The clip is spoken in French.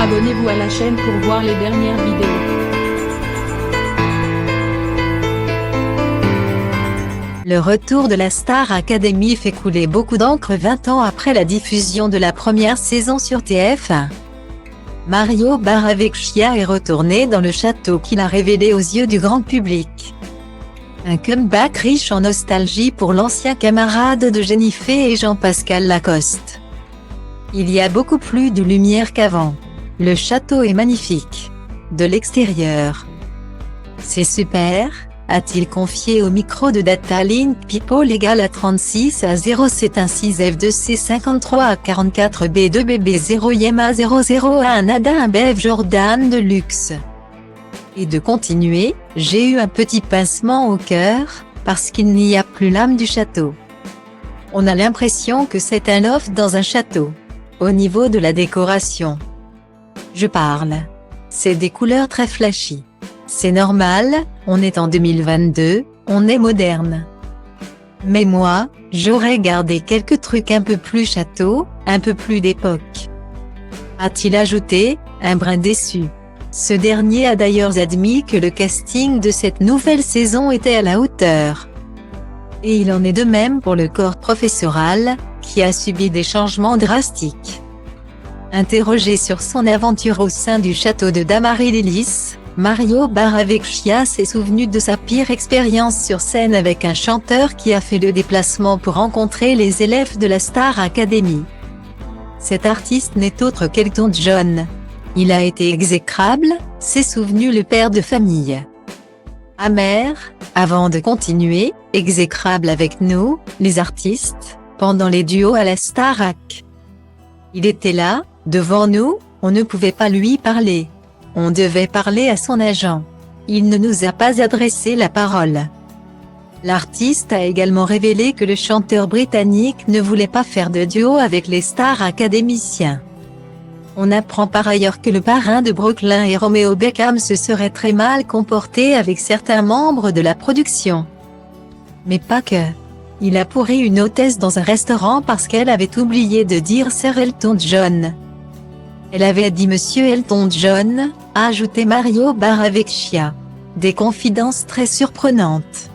Abonnez-vous à la chaîne pour voir les dernières vidéos. Le retour de la Star Academy fait couler beaucoup d'encre 20 ans après la diffusion de la première saison sur TF1. Mario Barravecchia est retourné dans le château qu'il a révélé aux yeux du grand public. Un comeback riche en nostalgie pour l'ancien camarade de Jennifer et Jean-Pascal Lacoste. Il y a beaucoup plus de lumière qu'avant. Le château est magnifique. De l'extérieur. C'est super, a-t-il confié au micro de Datalink People égale à 36 à 071 F2C 53 à 44 B2 BB0 Yema 001 Nada un Bev Jordan de luxe. Et de continuer, j'ai eu un petit pincement au cœur, parce qu'il n'y a plus l'âme du château. On a l'impression que c'est un loft dans un château. Au niveau de la décoration. Je parle. C'est des couleurs très flashy. C'est normal, on est en 2022, on est moderne. Mais moi, j'aurais gardé quelques trucs un peu plus château, un peu plus d'époque. A-t-il ajouté, un brin déçu. Ce dernier a d'ailleurs admis que le casting de cette nouvelle saison était à la hauteur. Et il en est de même pour le corps professoral, qui a subi des changements drastiques. Interrogé sur son aventure au sein du château de Damary-lès-Lys, Mario Barravecchia s'est souvenu de sa pire expérience sur scène avec un chanteur qui a fait le déplacement pour rencontrer les élèves de la Star Academy. Cet artiste n'est autre qu'Elton John. Il a été exécrable, s'est souvenu le père de famille. Amer, avant de continuer, exécrable avec nous, les artistes, pendant les duos à la Starac. Il était là, devant nous, on ne pouvait pas lui parler. On devait parler à son agent. Il ne nous a pas adressé la parole. L'artiste a également révélé que le chanteur britannique ne voulait pas faire de duo avec les stars académiciens. On apprend par ailleurs que le parrain de Brooklyn et Romeo Beckham se serait très mal comporté avec certains membres de la production. Mais pas que. Il a pourri une hôtesse dans un restaurant parce qu'elle avait oublié de dire Sir Elton John. Elle avait dit Monsieur Elton John, a ajouté Mario Barravecchia. Des confidences très surprenantes.